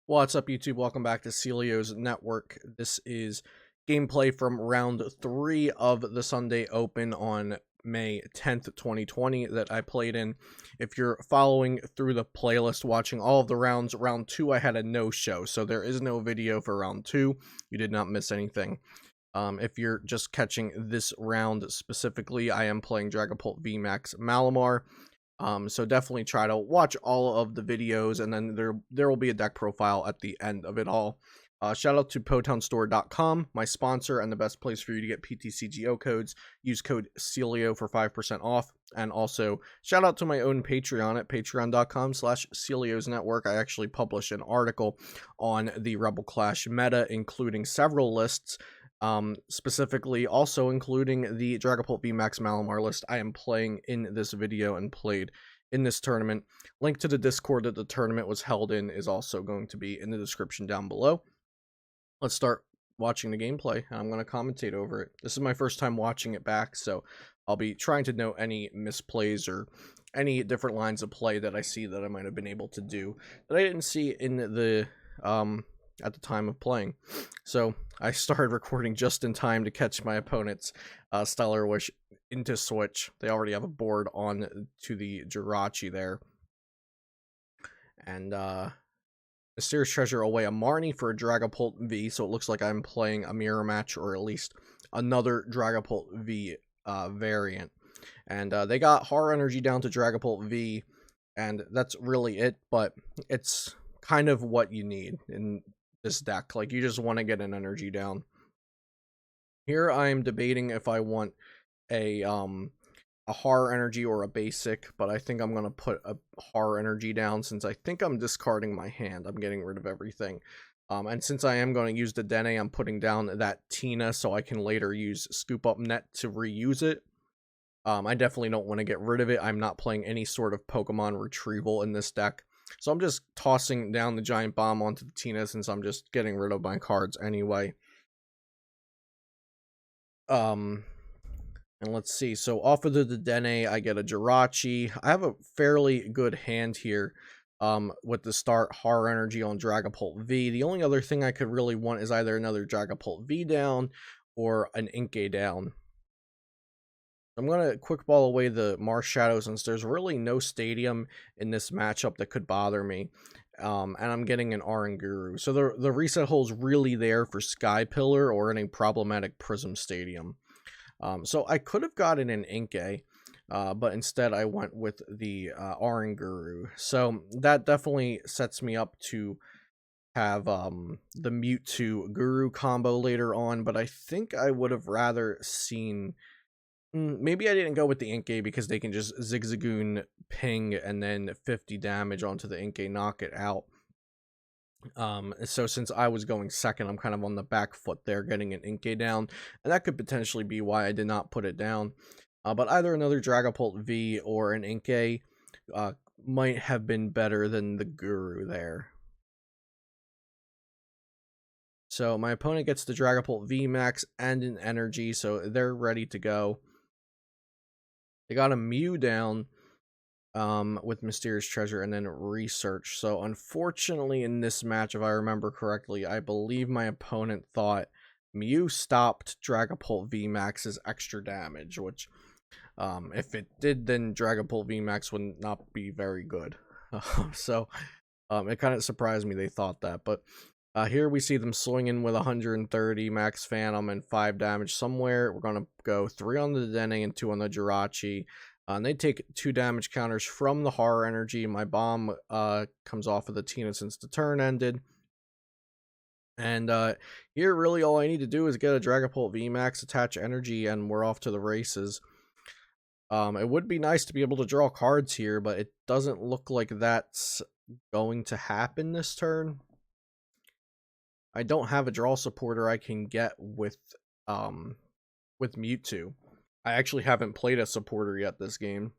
What's up, YouTube? Welcome back to Celio's Network. This is gameplay from round 3 of the Sunday Open on May 10th, 2020 that I played in. If you're following through the playlist, watching all of the rounds, round 2 I had a no-show, so there is no video for round 2. You did not miss anything. If you're just catching this round specifically, I am playing Dragapult VMAX Malamar. So definitely try to watch all of the videos, and then there will be a deck profile at the end of it all. Shout out to PotownStore.com, my sponsor and the best place for you to get ptcgo codes. Use code Celio for 5% off. And also shout out to my own Patreon at patreon.com/CeliosNetwork. I actually published an article on the Rebel Clash meta, including several lists. Specifically also including the Dragapult VMAX Malamar list I am playing in this video and played in this tournament. Link to the Discord that the tournament was held in is also going to be in the description down below. Let's start watching the gameplay, and I'm going to commentate over it. This is my first time watching it back, so I'll be trying to note any misplays or any different lines of play that I see that I might have been able to do that I didn't see in the at the time of playing. So I started recording just in time to catch my opponent's Stellar Wish into switch. They already have a board on to the Jirachi there. And Mysterious Treasure away a Marnie for a Dragapult V, so it looks like I'm playing a mirror match, or at least another Dragapult V variant. And they got Horror Energy down to Dragapult V, and that's really it, but it's kind of what you need in this deck. Like, you just want to get an energy down. Here I'm debating if I want a Horror Energy or a basic, but I think I'm going to put a Horror Energy down since I think I'm discarding my hand. I'm getting rid of everything. And since I am going to use the Dene, I'm putting down that Tina so I can later use Scoop Up Net to reuse it. I definitely don't want to get rid of it. I'm not playing any sort of Pokemon retrieval in this deck. So I'm just tossing down the Giant Bomb onto the Tina since I'm just getting rid of my cards anyway. And let's see. So off of the Dene, I get a Jirachi. I have a fairly good hand here with the start Horror Energy on Dragapult V. The only other thing I could really want is either another Dragapult V down or an Inkay down. I'm going to quick ball away the Marsh Shadow since there's really no stadium in this matchup that could bother me. And I'm getting an Oranguru. So the reset hole's really there for Sky Pillar or any problematic Prism Stadium. So I could have gotten an Inkay, but instead I went with the Oranguru. So that definitely sets me up to have the Mewtwo Guru combo later on, but I think I would have rather seen... Maybe I didn't go with the Inkay because they can just Zigzagoon ping and then 50 damage onto the Inkay, knock it out. So since I was going second, I'm kind of on the back foot there, getting an Inkay down. And that could potentially be why I did not put it down. But either another Dragapult V or an Inkay might have been better than the Guru there. So my opponent gets the Dragapult VMAX and an Energy, so they're ready to go. They got a Mew down with Mysterious Treasure and then Research. So unfortunately in this match, if I remember correctly, I believe my opponent thought Mew stopped Dragapult VMAX's extra damage, which if it did, then Dragapult VMAX would not be very good. So it kind of surprised me they thought that. But here we see them swinging with 130 Max Phantom and 5 damage somewhere. We're going to go 3 on the Dene and 2 on the Jirachi. And they take 2 damage counters from the Horror Energy. My bomb comes off of the Tina since the turn ended. And here really all I need to do is get a Dragapult VMAX, attach energy, and we're off to the races. It would be nice to be able to draw cards here, but it doesn't look like that's going to happen this turn. I don't have a draw supporter I can get with Mewtwo. I actually haven't played a supporter yet this game.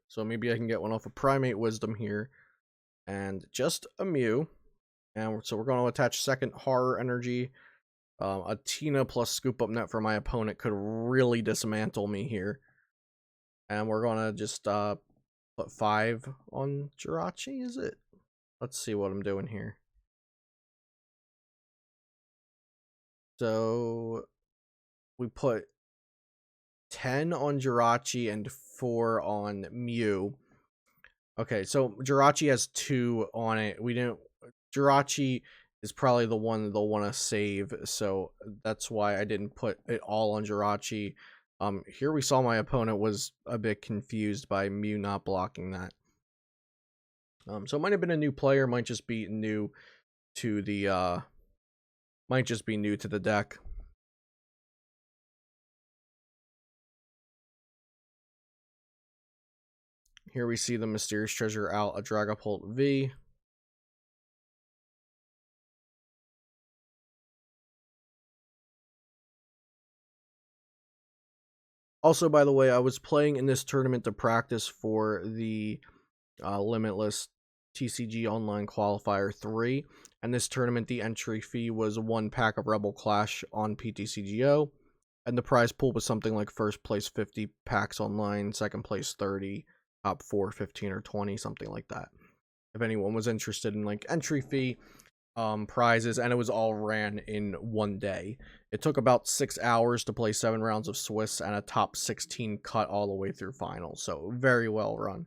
So maybe I can get one off of Primate Wisdom here. And just a Mew. And so we're going to attach second Horror Energy. A Tina plus Scoop Up Net for my opponent could really dismantle me here. And we're going to just put 5 on Jirachi, is it? let's see what I'm doing here. So we put 10 on Jirachi and 4 on Mew. Okay, so Jirachi has 2 on it. Jirachi is probably the one they'll want to save, so that's why I didn't put it all on Jirachi. Here we saw my opponent was a bit confused by Mew not blocking that. So it might have been a new player, might just be new to the deck. Here we see the Mysterious Treasure out, a Dragapult V. Also, by the way, I was playing in this tournament to practice for the limitless TCG online qualifier 3, and this tournament the entry fee was 1 pack of Rebel Clash on ptcgo, and the prize pool was something like first place 50 packs online, second place 30, top 4 15 or 20, something like that. If anyone was interested in like entry fee prizes, and it was all ran in 1 day. It took about 6 hours to play 7 rounds of Swiss and a top 16 cut all the way through finals, so very well run.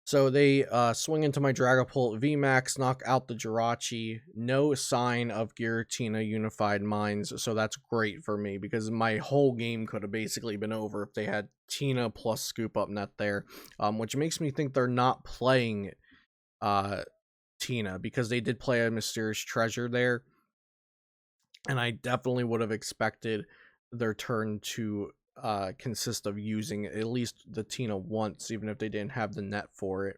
So they swing into my Dragapult VMAX, knock out the Jirachi. No sign of Giratina Unified Minds, so that's great for me because my whole game could have basically been over if they had Tina plus Scoop Up Net there, which makes me think they're not playing Tina because they did play a Mysterious Treasure there, and I definitely would have expected their turn to consist of using at least the Tina once, even if they didn't have the net for it.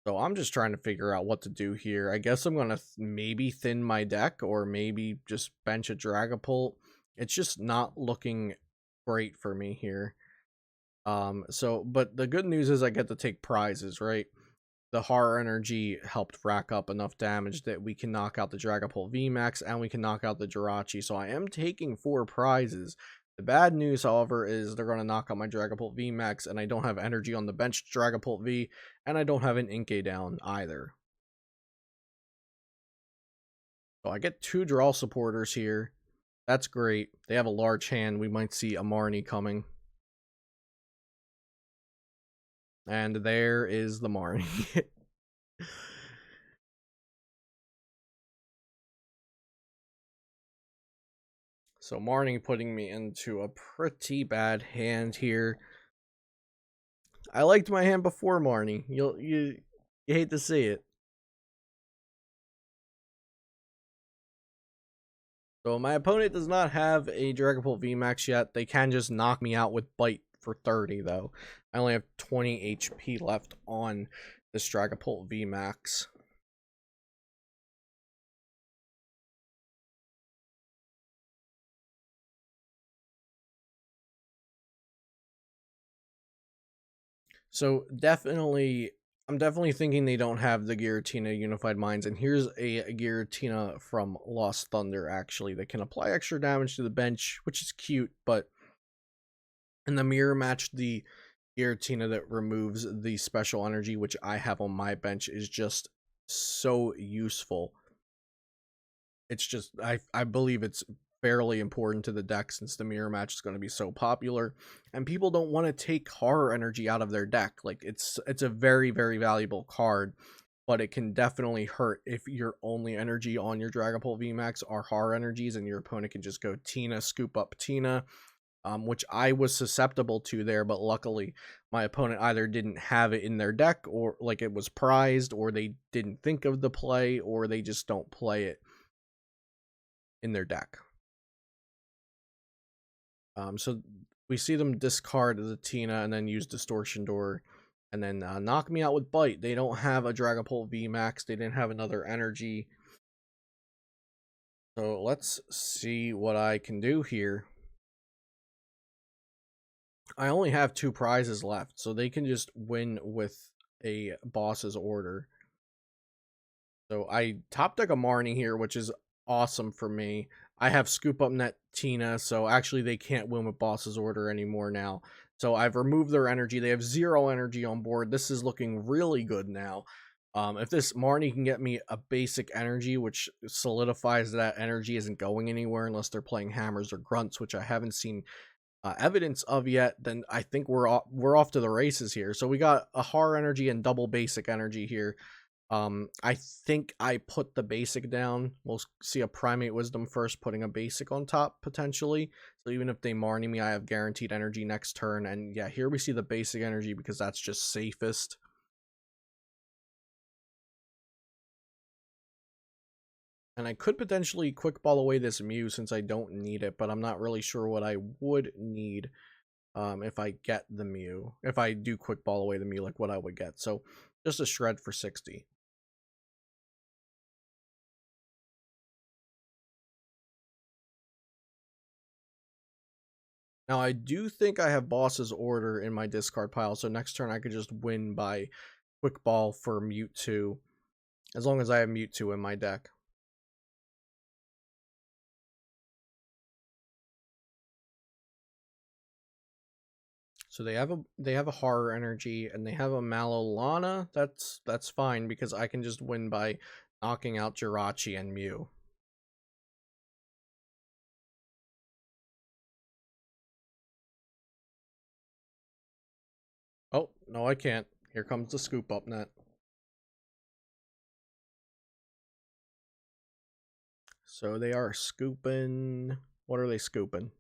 So I'm just trying to figure out what to do here. I guess I'm gonna maybe thin my deck, or maybe just bench a Dragapult. It's just not looking great for me here. But the good news is I get to take prizes, right? The Horror Energy helped rack up enough damage that we can knock out the Dragapult VMAX and we can knock out the Jirachi. So I am taking 4 prizes. The bad news, however, is they're going to knock out my Dragapult VMAX, and I don't have energy on the bench Dragapult V, and I don't have an Inkay down either. So I get 2 draw supporters here. That's great. They have a large hand. We might see a Marnie coming. And there is the Marnie. So Marnie putting me into a pretty bad hand here. I liked my hand before Marnie. You hate to see it. So my opponent does not have a Dragapult VMAX yet. They can just knock me out with Bite for 30 though. I only have 20 HP left on this Dragapult VMAX. So I'm definitely thinking they don't have the Giratina Unified Minds, and here's a Giratina from Lost Thunder, actually, that can apply extra damage to the bench, which is cute, but in the mirror match, the Giratina that removes the special energy, which I have on my bench, is just so useful. It's just, I believe it's fairly important to the deck since the mirror match is going to be so popular, and people don't want to take Horror Energy out of their deck. Like, it's a very, very valuable card, but it can definitely hurt if your only energy on your Dragapult VMAX are Horror Energies and your opponent can just go Tina, scoop up Tina, which I was susceptible to there, but luckily my opponent either didn't have it in their deck, or like it was prized, or they didn't think of the play, or they just don't play it in their deck. So we see them discard the Tina and then use Distortion Door and then knock me out with Bite. They don't have a Dragapult VMAX. They didn't have another energy. So let's see what I can do here. I only have 2 prizes left, so they can just win with a boss's order. So I top deck a Marnie here, which is awesome for me. I have Scoop Up Net Tina, so actually they can't win with boss's order anymore now. So I've removed their energy. They have 0 energy on board. This is looking really good now. If this Marnie can get me a basic energy, which solidifies that energy isn't going anywhere unless they're playing hammers or grunts, which I haven't seen evidence of yet, then I think we're off to the races here. So we got a horror energy and double basic energy here. I think I put the basic down. We'll see a primate wisdom first, putting a basic on top potentially. So even if they Marnie me, I have guaranteed energy next turn. And yeah, here we see the basic energy because that's just safest. And I could potentially quick ball away this Mew since I don't need it, but I'm not really sure what I would need if I get the Mew. If I do quick ball away the Mew, like what I would get. So just a shred for 60. Now I do think I have Boss's Order in my discard pile, so next turn I could just win by quick ball for Mewtwo, as long as I have Mewtwo in my deck. So they have a horror energy and they have a Malolana. That's fine because I can just win by knocking out Jirachi and Mew. Oh, no I can't. Here comes the scoop up net. So they are scooping. What are they scooping?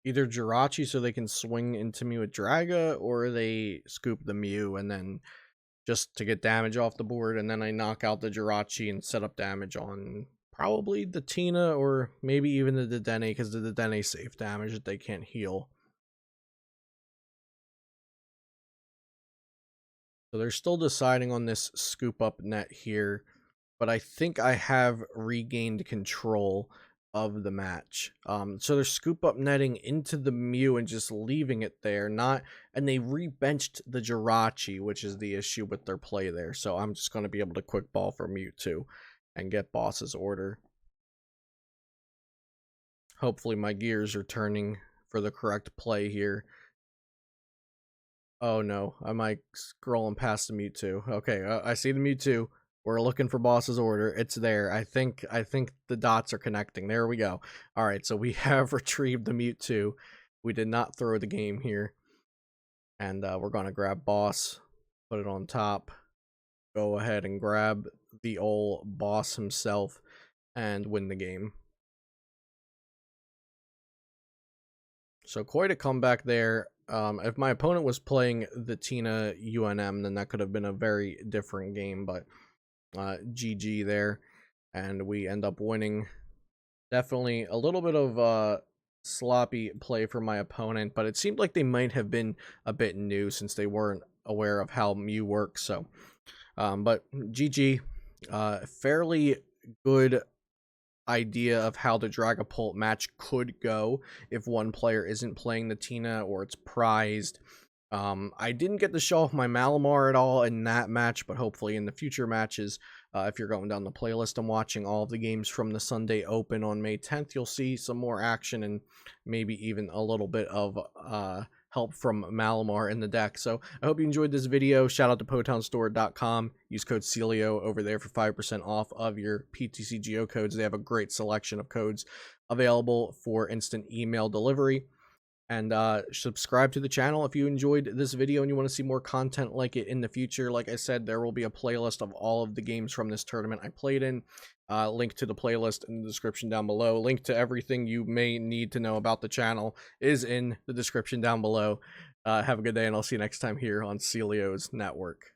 Either Jirachi so they can swing into me with Draga, or they scoop the Mew and then just to get damage off the board, and then I knock out the Jirachi and set up damage on probably the Tina or maybe even the Dedenne, because the Dedenne safe damage that they can't heal. So they're still deciding on this scoop up net here, but I think I have regained control of the match. So they're scoop up netting into the Mew and just leaving it there, and they rebenched the Jirachi, which is the issue with their play there. So I'm just going to be able to quick ball for Mewtwo and get Boss's Order. Hopefully my gears are turning for the correct play here. Oh no, am I scrolling past the Mewtwo? Okay, I see the Mewtwo. We're looking for Boss's Order. It's there. I think the dots are connecting. There we go. All right, so we have retrieved the Mewtwo. We did not throw the game here. And we're going to grab Boss, put it on top, go ahead and grab the old Boss himself, and win the game. So quite a comeback there. If my opponent was playing the Tina UNM, then that could have been a very different game, but GG there, and we end up winning. Definitely a little bit of sloppy play for my opponent, but it seemed like they might have been a bit new since they weren't aware of how Mew works. So but GG, fairly good idea of how the Dragapult match could go if one player isn't playing the Tina or it's prized. I didn't get to show off my Malamar at all in that match, but hopefully in the future matches, if you're going down the playlist and watching all of the games from the Sunday Open on May 10th, you'll see some more action and maybe even a little bit of help from Malamar in the deck. So I hope you enjoyed this video. Shout out to PotownStore.com. Use code Celio over there for 5% off of your ptcgo codes. They have a great selection of codes available for instant email delivery. And subscribe to the channel if you enjoyed this video and you want to see more content like it in the future. Like I said, there will be a playlist of all of the games from this tournament I played in. Link to the playlist in the description down below. Link to everything you may need to know about the channel is in the description down below. Have a good day, and I'll see you next time here on Celio's Network.